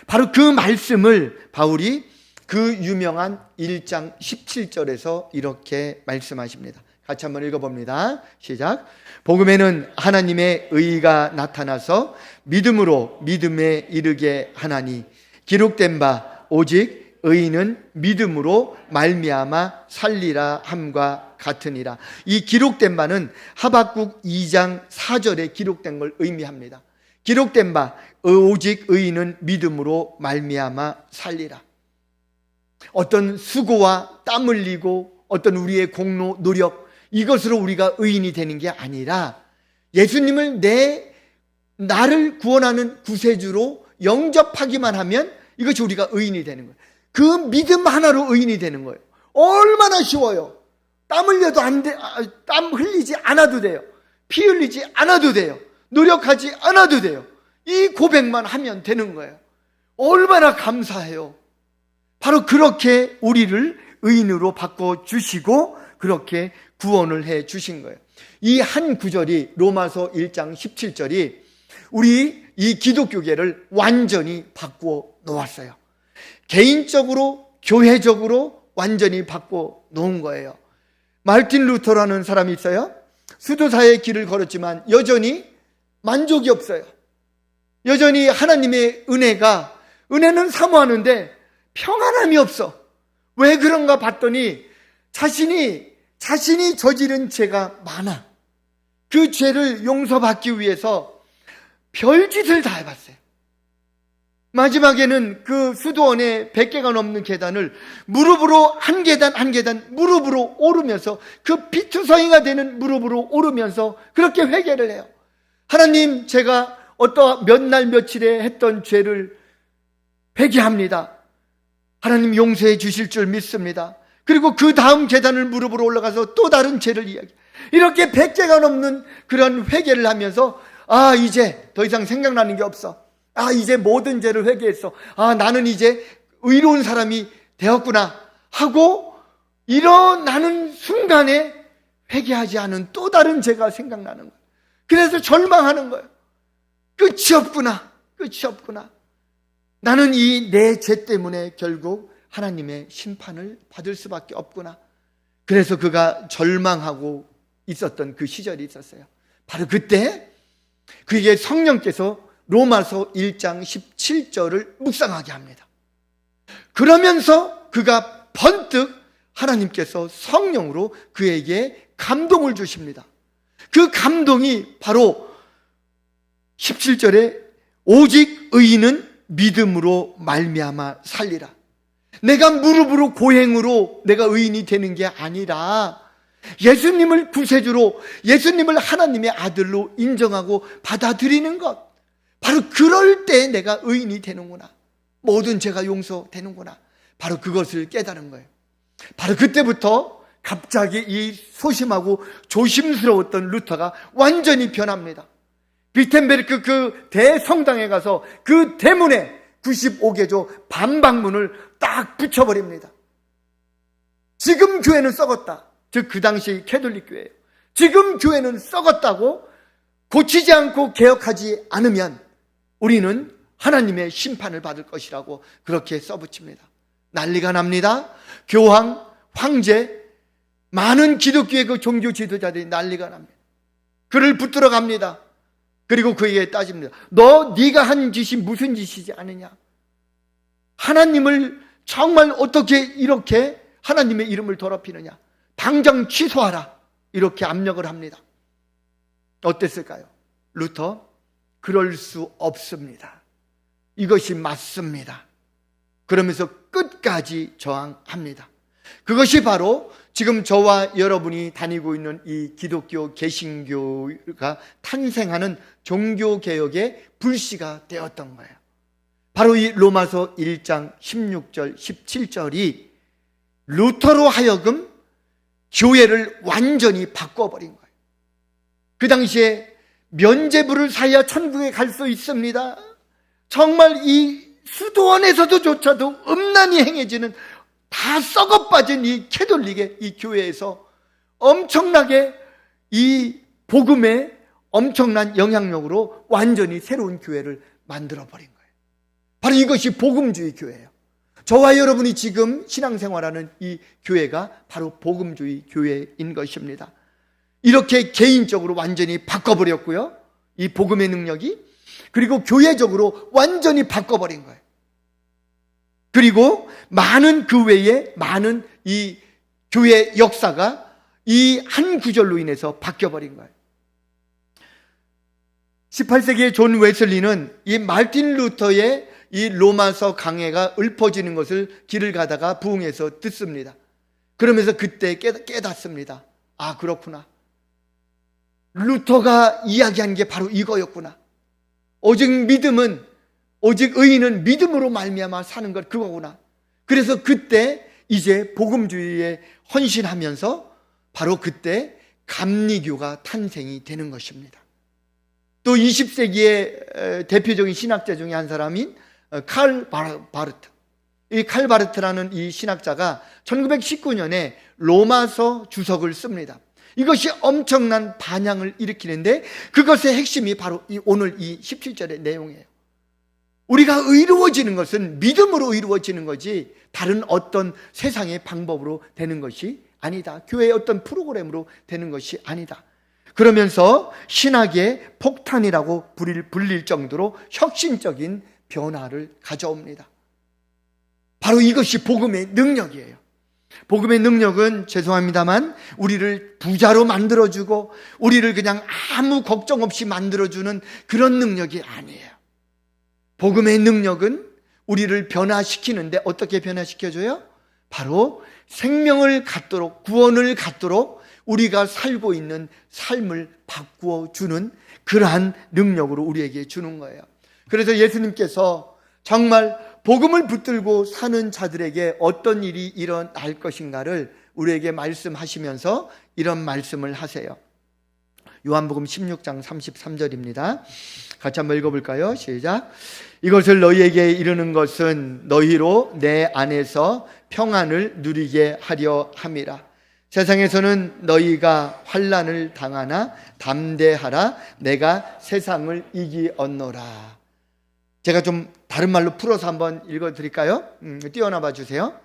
바로 그 말씀을 바울이 그 유명한 1장 17절에서 이렇게 말씀하십니다. 같이 한번 읽어봅니다. 시작. 복음에는 하나님의 의가 나타나서 믿음으로 믿음에 이르게 하나니 기록된 바 오직 의인은 믿음으로 말미암아 살리라 함과 같으니라. 이 기록된 바는 하박국 2장 4절에 기록된 걸 의미합니다. 기록된 바 오직 의인은 믿음으로 말미암아 살리라. 어떤 수고와 땀 흘리고 어떤 우리의 공로, 노력, 이것으로 우리가 의인이 되는 게 아니라 예수님을 나를 구원하는 구세주로 영접하기만 하면 이것이 우리가 의인이 되는 거예요. 그 믿음 하나로 의인이 되는 거예요. 얼마나 쉬워요. 땀 흘려도 땀 흘리지 않아도 돼요. 피 흘리지 않아도 돼요. 노력하지 않아도 돼요. 이 고백만 하면 되는 거예요. 얼마나 감사해요. 바로 그렇게 우리를 의인으로 바꿔주시고 그렇게 구원을 해 주신 거예요. 이 한 구절이 로마서 1장 17절이 우리 이 기독교계를 완전히 바꾸어 놓았어요. 개인적으로 교회적으로 완전히 바꿔 놓은 거예요. 마르틴 루터라는 사람이 있어요. 수도사의 길을 걸었지만 여전히 만족이 없어요. 여전히 하나님의 은혜는 사모하는데 평안함이 없어. 왜 그런가 봤더니 자신이 저지른 죄가 많아. 그 죄를 용서받기 위해서 별짓을 다 해봤어요. 마지막에는 그 수도원의 100개가 넘는 계단을 무릎으로 한 계단 무릎으로 오르면서 그 피투성이가 되는 무릎으로 오르면서 그렇게 회개를 해요. 하나님, 제가 몇 날 며칠에 했던 죄를 회개합니다. 하나님 용서해 주실 줄 믿습니다. 그리고 그 다음 계단을 무릎으로 올라가서 또 다른 죄를 이야기. 이렇게 100개가 넘는 그런 회개를 하면서 이제 더 이상 생각나는 게 없어. 이제 모든 죄를 회개했어. 나는 이제 의로운 사람이 되었구나 하고 일어나는 순간에 회개하지 않은 또 다른 죄가 생각나는 거예요. 그래서 절망하는 거예요. 끝이 없구나. 나는 이 내 죄 때문에 결국 하나님의 심판을 받을 수밖에 없구나. 그래서 그가 절망하고 있었던 그 시절이 있었어요. 바로 그때 그에게 성령께서 로마서 1장 17절을 묵상하게 합니다. 그러면서 그가 번뜩 하나님께서 성령으로 그에게 감동을 주십니다. 그 감동이 바로 17절에 오직 의인은 믿음으로 말미암아 살리라. 내가 무릎으로 고행으로 내가 의인이 되는 게 아니라 예수님을 구세주로, 예수님을 하나님의 아들로 인정하고 받아들이는 것, 바로 그럴 때 내가 의인이 되는구나. 모든 죄가 용서되는구나. 바로 그것을 깨달은 거예요. 바로 그때부터 갑자기 이 소심하고 조심스러웠던 루터가 완전히 변합니다. 비텐베르크 그 대성당에 가서 그 대문에 95개조 반박문을 딱 붙여버립니다. 지금 교회는 썩었다. 즉 그 당시 캐톨릭 교회예요. 지금 교회는 썩었다고 고치지 않고 개혁하지 않으면 우리는 하나님의 심판을 받을 것이라고 그렇게 써붙입니다. 난리가 납니다. 교황, 황제, 많은 기독교의 그 종교 지도자들이 난리가 납니다. 그를 붙들어 갑니다. 그리고 그에게 따집니다. 네가 한 짓이 무슨 짓이지 않느냐? 하나님을 정말 어떻게 이렇게 하나님의 이름을 더럽히느냐? 당장 취소하라. 이렇게 압력을 합니다. 어땠을까요? 루터, 그럴 수 없습니다. 이것이 맞습니다. 그러면서 끝까지 저항합니다. 그것이 바로 지금 저와 여러분이 다니고 있는 이 기독교 개신교가 탄생하는 종교개혁의 불씨가 되었던 거예요. 바로 이 로마서 1장 16절 17절이 루터로 하여금 교회를 완전히 바꿔버린 거예요. 그 당시에 면죄부를 사야 천국에 갈 수 있습니다. 정말 이 수도원에서도 조차도 음란이 행해지는 다 썩어빠진 이 캐톨릭의 이 교회에서 엄청나게 이 복음의 엄청난 영향력으로 완전히 새로운 교회를 만들어버린 거예요. 바로 이것이 복음주의 교회예요. 저와 여러분이 지금 신앙생활하는 이 교회가 바로 복음주의 교회인 것입니다. 이렇게 개인적으로 완전히 바꿔버렸고요, 이 복음의 능력이. 그리고 교회적으로 완전히 바꿔버린 거예요. 그리고 많은 그 외에 많은 이 교회 역사가 이 한 구절로 인해서 바뀌어버린 거예요. 18세기의 존 웨슬리는 이 마르틴 루터의 이 로마서 강해가 읊어지는 것을 길을 가다가 부흥해서 듣습니다. 그러면서 그때 깨닫습니다. 아, 그렇구나. 루터가 이야기한 게 바로 이거였구나. 오직 의인은 믿음으로 말미암아 사는 것, 그거구나. 그래서 그때 이제 복음주의에 헌신하면서 바로 그때 감리교가 탄생이 되는 것입니다. 또 20세기의 대표적인 신학자 중에 한 사람인 칼 바르트. 이 칼 바르트라는 이 신학자가 1919년에 로마서 주석을 씁니다. 이것이 엄청난 반향을 일으키는데 그것의 핵심이 바로 오늘 이 17절의 내용이에요. 우리가 의로워지는 것은 믿음으로 의로워지는 거지 다른 어떤 세상의 방법으로 되는 것이 아니다. 교회의 어떤 프로그램으로 되는 것이 아니다. 그러면서 신학의 폭탄이라고 불릴 정도로 혁신적인 변화를 가져옵니다. 바로 이것이 복음의 능력이에요. 복음의 능력은 죄송합니다만 우리를 부자로 만들어주고 우리를 그냥 아무 걱정 없이 만들어주는 그런 능력이 아니에요. 복음의 능력은 우리를 변화시키는데 어떻게 변화시켜줘요? 바로 생명을 갖도록, 구원을 갖도록 우리가 살고 있는 삶을 바꾸어 주는 그러한 능력으로 우리에게 주는 거예요. 그래서 예수님께서 정말 복음을 붙들고 사는 자들에게 어떤 일이 일어날 것인가를 우리에게 말씀하시면서 이런 말씀을 하세요. 요한복음 16장 33절입니다. 같이 한번 읽어볼까요? 시작. 이것을 너희에게 이르는 것은 너희로 내 안에서 평안을 누리게 하려 함이라. 세상에서는 너희가 환난을 당하나 담대하라. 내가 세상을 이기었노라. 제가 좀 다른 말로 풀어서 한번 읽어드릴까요? 띄어나봐 주세요.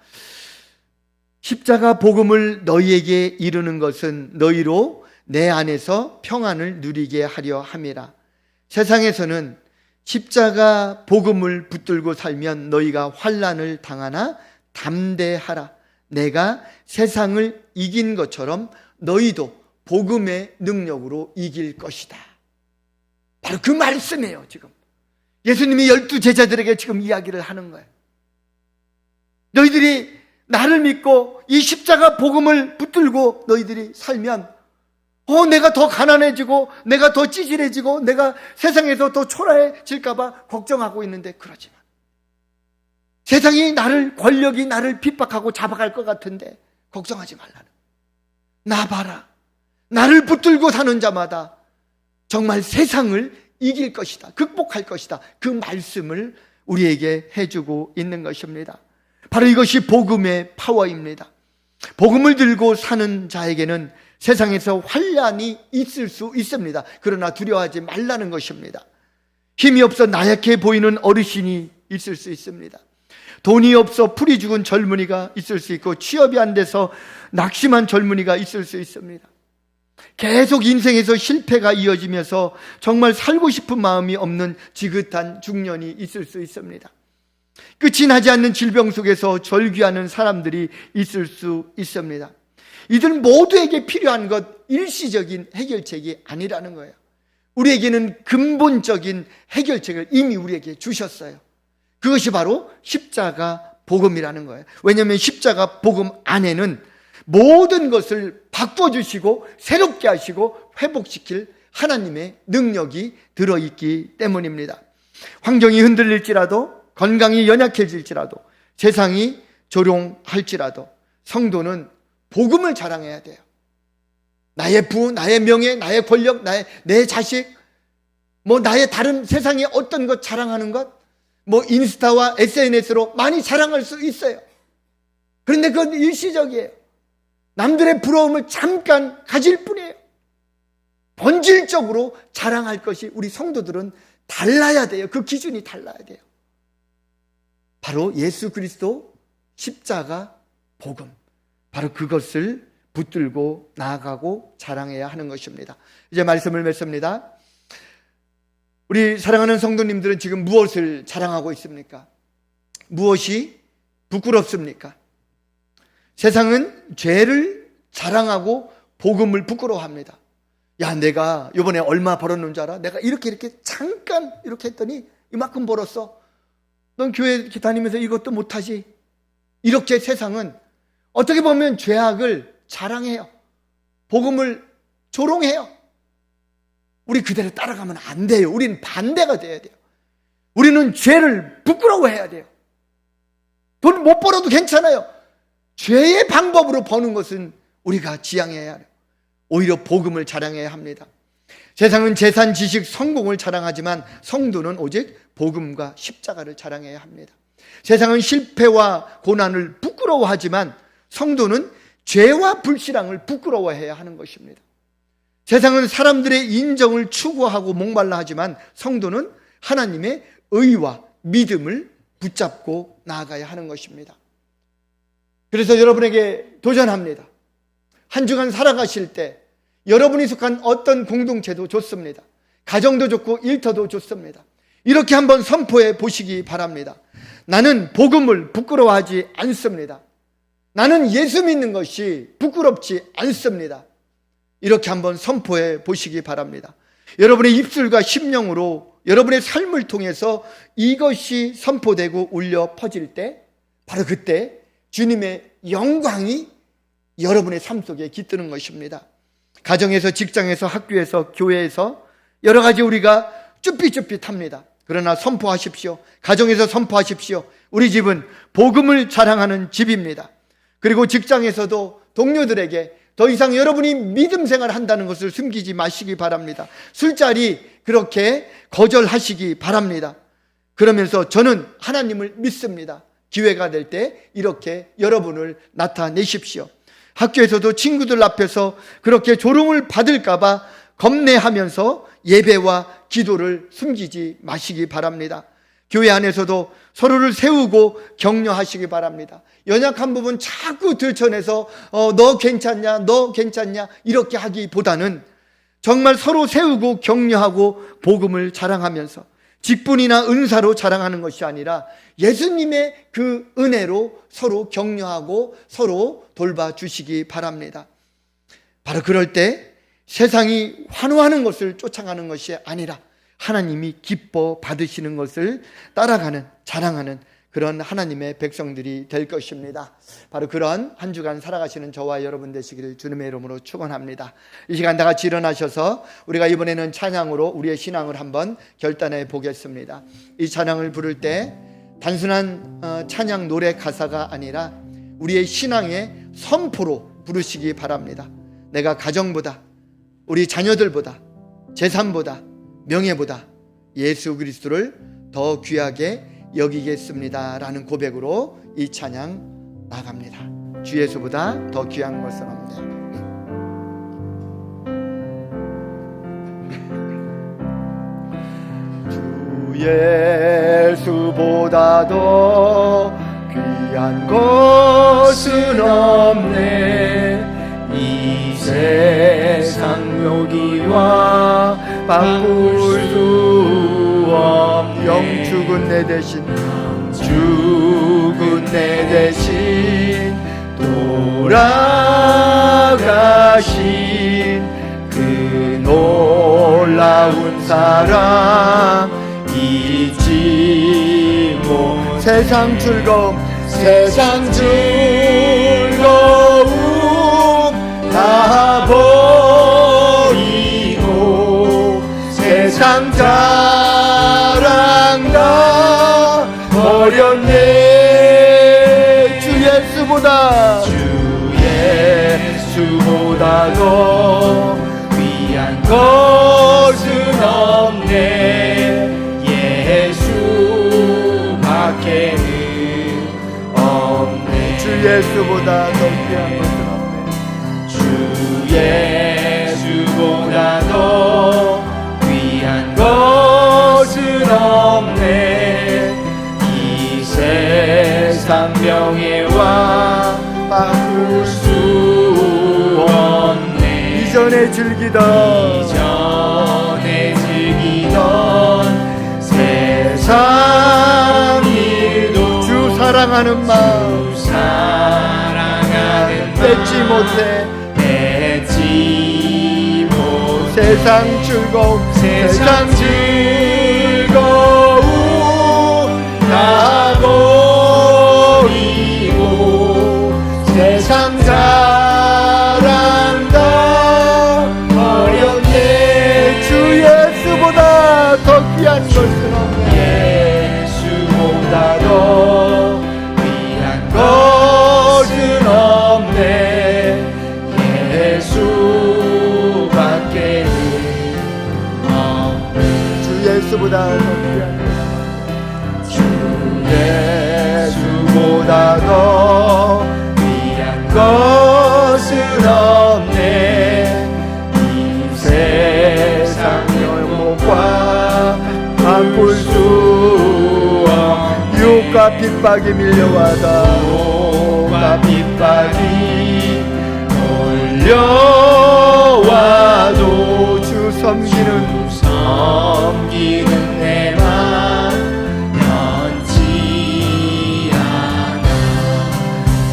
십자가 복음을 너희에게 이르는 것은 너희로 내 안에서 평안을 누리게 하려 함이라. 세상에서는 십자가 복음을 붙들고 살면 너희가 환난을 당하나 담대하라. 내가 세상을 이긴 것처럼 너희도 복음의 능력으로 이길 것이다. 바로 그 말씀이에요. 지금 예수님이 12제자들에게 지금 이야기를 하는 거예요. 너희들이 나를 믿고 이 십자가 복음을 붙들고 너희들이 살면 내가 더 가난해지고 내가 더 찌질해지고 내가 세상에서 더 초라해질까 봐 걱정하고 있는데, 그러지만 세상이 권력이 나를 핍박하고 잡아갈 것 같은데 걱정하지 말라는, 나 봐라, 나를 붙들고 사는 자마다 정말 세상을 이길 것이다, 극복할 것이다, 그 말씀을 우리에게 해주고 있는 것입니다. 바로 이것이 복음의 파워입니다. 복음을 들고 사는 자에게는 세상에서 환난이 있을 수 있습니다. 그러나 두려워하지 말라는 것입니다. 힘이 없어 나약해 보이는 어르신이 있을 수 있습니다. 돈이 없어 풀이 죽은 젊은이가 있을 수 있고, 취업이 안 돼서 낙심한 젊은이가 있을 수 있습니다. 계속 인생에서 실패가 이어지면서 정말 살고 싶은 마음이 없는 지긋한 중년이 있을 수 있습니다. 끝이 나지 않는 질병 속에서 절규하는 사람들이 있을 수 있습니다. 이들 모두에게 필요한 것 일시적인 해결책이 아니라는 거예요. 우리에게는 근본적인 해결책을 이미 우리에게 주셨어요. 그것이 바로 십자가 복음이라는 거예요. 왜냐하면 십자가 복음 안에는 모든 것을 바꿔주시고 새롭게 하시고 회복시킬 하나님의 능력이 들어있기 때문입니다. 환경이 흔들릴지라도, 건강이 연약해질지라도, 세상이 조롱할지라도 성도는 복음을 자랑해야 돼요. 나의 부, 나의 명예, 나의 권력, 내 자식, 나의 다른 세상의 어떤 것 자랑하는 것, 인스타와 SNS로 많이 자랑할 수 있어요. 그런데 그건 일시적이에요. 남들의 부러움을 잠깐 가질 뿐이에요. 본질적으로 자랑할 것이 우리 성도들은 달라야 돼요. 그 기준이 달라야 돼요. 바로 예수 그리스도 십자가 복음, 바로 그것을 붙들고 나아가고 자랑해야 하는 것입니다. 이제 말씀을 맺습니다. 우리 사랑하는 성도님들은 지금 무엇을 자랑하고 있습니까? 무엇이 부끄럽습니까? 세상은 죄를 자랑하고 복음을 부끄러워합니다. 야, 내가 이번에 얼마 벌었는 줄 알아? 내가 이렇게 잠깐 이렇게 했더니 이만큼 벌었어. 넌 교회 이렇게 다니면서 이것도 못하지. 이렇게 세상은 어떻게 보면 죄악을 자랑해요. 복음을 조롱해요. 우리 그대로 따라가면 안 돼요. 우리는 반대가 돼야 돼요. 우리는 죄를 부끄러워해야 돼요. 돈 못 벌어도 괜찮아요. 죄의 방법으로 버는 것은 우리가 지양해야 해요. 오히려 복음을 자랑해야 합니다. 세상은 재산, 지식, 성공을 자랑하지만 성도는 오직 복음과 십자가를 자랑해야 합니다. 세상은 실패와 고난을 부끄러워하지만 성도는 죄와 불신앙을 부끄러워해야 하는 것입니다. 세상은 사람들의 인정을 추구하고 목말라 하지만 성도는 하나님의 의와 믿음을 붙잡고 나아가야 하는 것입니다. 그래서 여러분에게 도전합니다. 한 주간 살아가실 때 여러분이 속한 어떤 공동체도 좋습니다. 가정도 좋고 일터도 좋습니다. 이렇게 한번 선포해 보시기 바랍니다. 나는 복음을 부끄러워하지 않습니다. 나는 예수 믿는 것이 부끄럽지 않습니다. 이렇게 한번 선포해 보시기 바랍니다. 여러분의 입술과 심령으로 여러분의 삶을 통해서 이것이 선포되고 울려 퍼질 때 바로 그때 주님의 영광이 여러분의 삶 속에 깃드는 것입니다. 가정에서, 직장에서, 학교에서, 교회에서 여러 가지 우리가 쭈삣쭈삣합니다. 그러나 선포하십시오. 가정에서 선포하십시오. 우리 집은 복음을 자랑하는 집입니다. 그리고 직장에서도 동료들에게 더 이상 여러분이 믿음 생활을 한다는 것을 숨기지 마시기 바랍니다. 술자리 그렇게 거절하시기 바랍니다. 그러면서 저는 하나님을 믿습니다. 기회가 될 때 이렇게 여러분을 나타내십시오. 학교에서도 친구들 앞에서 그렇게 조롱을 받을까봐 겁내하면서 예배와 기도를 숨기지 마시기 바랍니다. 교회 안에서도 서로를 세우고 격려하시기 바랍니다. 연약한 부분 자꾸 들춰내서 너 괜찮냐, 너 괜찮냐 이렇게 하기보다는 정말 서로 세우고 격려하고 복음을 자랑하면서 직분이나 은사로 자랑하는 것이 아니라 예수님의 그 은혜로 서로 격려하고 서로 돌봐주시기 바랍니다. 바로 그럴 때 세상이 환호하는 것을 쫓아가는 것이 아니라 하나님이 기뻐 받으시는 것을 따라가는, 자랑하는 그런 하나님의 백성들이 될 것입니다. 바로 그런 한 주간 살아가시는 저와 여러분 되시기를 주님의 이름으로 축원합니다. 이 시간 다 같이 일어나셔서 우리가 이번에는 찬양으로 우리의 신앙을 한번 결단해 보겠습니다. 이 찬양을 부를 때 단순한 찬양 노래 가사가 아니라 우리의 신앙의 선포로 부르시기 바랍니다. 내가 가정보다, 우리 자녀들보다, 재산보다, 명예보다 예수 그리스도를 더 귀하게 여기겠습니다 라는 고백으로 이 찬양 나갑니다. 주 예수보다 더 귀한 것은 없네. 주 예수보다 더 귀한 것은 없네. 이 세상 묘기와 바꿀 수 없네. 영죽은 내 대신, 죽은 내 대신 돌아가신 그 놀라운 사랑 잊지 못. 세상 즐거움, 세상 즐거움 다 버리고 세상 자랑 다 버렸네. 주 예수보다, 주 예수보다 더 귀한 것은 없네. 예수밖에는 없네. 주 예수 예수보다 더 귀한 것은 없네. 주 예수보다 더 귀한 것은 없네. 이 세상 명예와 바꿀 수 없네. 이전에 즐기던 세상 일도 주 사랑하는 마음 뺏지 못해. 세상 즐거움 다 버리고 세상 자랑 다 버렸네. 주 예수보다 더 귀한 것은 없네. 예수보다 더 귀한 것은 없네. 예수밖에 없네. 주 예수보다 더 귀한 주 예수보다 더 귀한 것은 없네. 이 세상 열목과 바꿀 수 없네. 유혹과 핍박이 밀려와다. 유혹과 핍박이 몰려와도 주 섬기는 내 맘 변치 않아.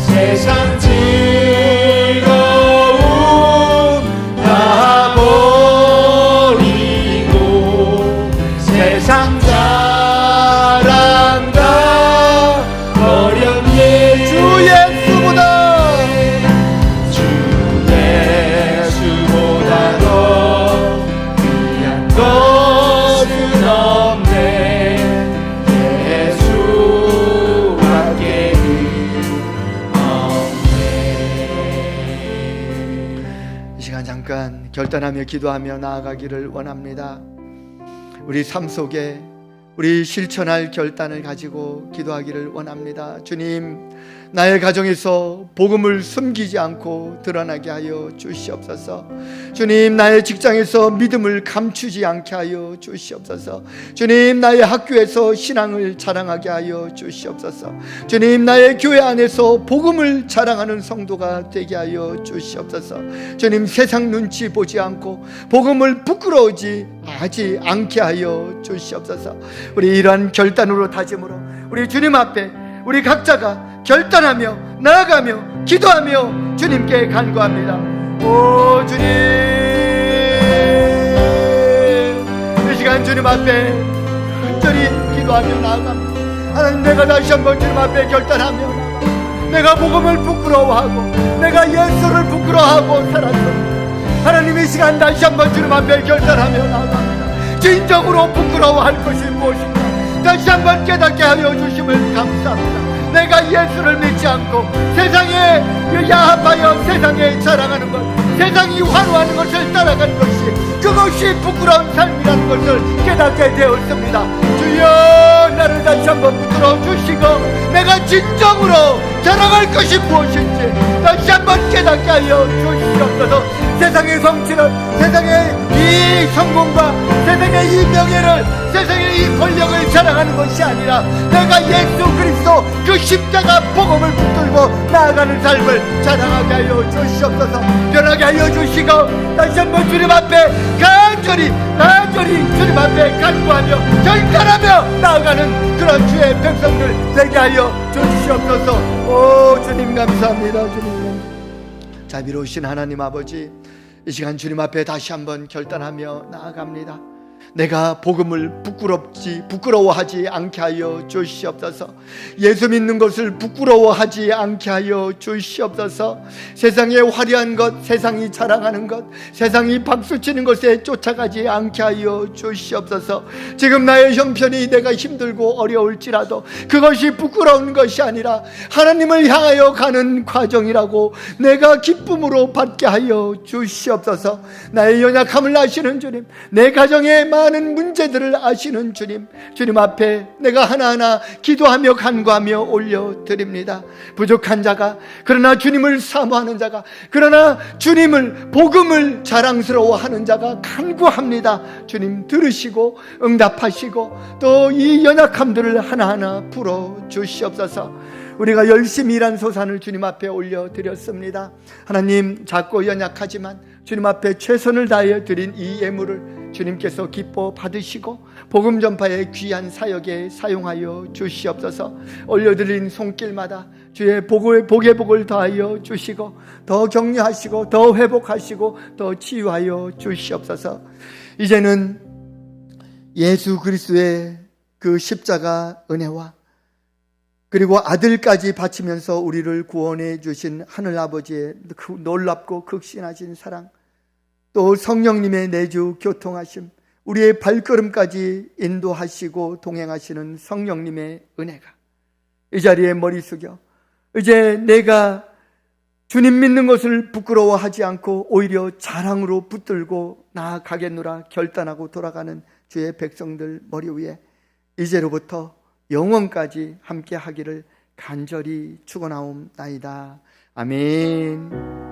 세상 즐거움 다 버리고 세상 자랑 다 버렸네. 주 예수보다 주 예수보다 더 귀한 것은 없네. 예수밖에 없네. 이 시간 잠깐 결단하며 기도하며 나아가기를 원합니다. 우리 삶 속에 우리 실천할 결단을 가지고 기도하기를 원합니다. 주님, 나의 가정에서 복음을 숨기지 않고 드러나게 하여 주시옵소서. 주님, 나의 직장에서 믿음을 감추지 않게 하여 주시옵소서. 주님, 나의 학교에서 신앙을 자랑하게 하여 주시옵소서. 주님, 나의 교회 안에서 복음을 자랑하는 성도가 되게 하여 주시옵소서. 주님, 세상 눈치 보지 않고 복음을 부끄러워지 하지 않게 하여 주시옵소서. 우리 이러한 결단으로 다짐으로 우리 주님 앞에 우리 각자가 결단하며 나아가며 기도하며 주님께 간구합니다. 오 주님, 이 시간 주님 앞에 간절히 기도하며 나아갑니다. 하나님, 내가 다시 한번 주님 앞에 결단하며 내가 복음을 부끄러워하고 내가 예수를 부끄러워하고 살았습니다. 하나님, 이 시간 다시 한번 주님 앞에 결단하며 나아갑니다. 진정으로 부끄러워할 것이 무엇인가 다시 한번 깨닫게 하여 주심을 감사합니다. 내가 예수를 믿지 않고 세상에 야합하여 세상에 자랑하는 것, 세상이 환호하는 것을 따라가는 것이 그것이 부끄러운 삶이라는 것을 깨닫게 되었습니다. 주여, 나를 다시 한번 붙들어 주시고 내가 진정으로 자랑할 것이 무엇인지 다시 한번 깨닫게 하여 주시옵소서. 세상의 성취는, 세상의 이 성공과 세상의 이 명예를, 세상의 이 권력을 자랑하는 것이 아니라 내가 예수 그리스도 그 십자가 복음을 붙들고 나아가는 삶을 자랑하게 하여 주시옵소서. 변하게 하여 주시고 다시 한번 주님 앞에 간절히 주님 앞에 간구하며 결단하며 나아가는 그런 주의 백성들 되게 하여 주시옵소서. 오 주님 감사합니다. 주님 자비로우신 하나님 아버지, 이 시간 주님 앞에 다시 한번 결단하며 나아갑니다. 내가 복음을 부끄러워하지 않게 하여 주시옵소서. 예수 믿는 것을 부끄러워하지 않게 하여 주시옵소서. 세상의 화려한 것, 세상이 자랑하는 것, 세상이 박수치는 것에 쫓아가지 않게 하여 주시옵소서. 지금 나의 형편이 내가 힘들고 어려울지라도 그것이 부끄러운 것이 아니라 하나님을 향하여 가는 과정이라고 내가 기쁨으로 받게 하여 주시옵소서. 나의 연약함을 아시는 주님, 내 가정에 많은 문제들을 아시는 주님, 주님 앞에 내가 하나하나 기도하며 간구하며 올려드립니다. 부족한 자가, 그러나 주님을 사모하는 자가, 그러나 주님을, 복음을 자랑스러워하는 자가 간구합니다. 주님 들으시고 응답하시고 또 이 연약함들을 하나하나 풀어주시옵소서. 우리가 열심히 일한 소산을 주님 앞에 올려드렸습니다. 하나님, 작고 연약하지만 주님 앞에 최선을 다하여 드린 이 예물을 주님께서 기뻐 받으시고 복음 전파의 귀한 사역에 사용하여 주시옵소서. 올려드린 손길마다 주의 복의 복을 더하여 주시고 더 격려하시고 더 회복하시고 더 치유하여 주시옵소서. 이제는 예수 그리스도의 그 십자가 은혜와 그리고 아들까지 바치면서 우리를 구원해 주신 하늘아버지의 놀랍고 극신하신 사랑, 또 성령님의 내주 교통하심, 우리의 발걸음까지 인도하시고 동행하시는 성령님의 은혜가 이 자리에 머리 숙여 이제 내가 주님 믿는 것을 부끄러워하지 않고 오히려 자랑으로 붙들고 나아가겠노라 결단하고 돌아가는 주의 백성들 머리 위에 이제로부터 영원까지 함께 하기를 간절히 축원하옵나이다. 아멘.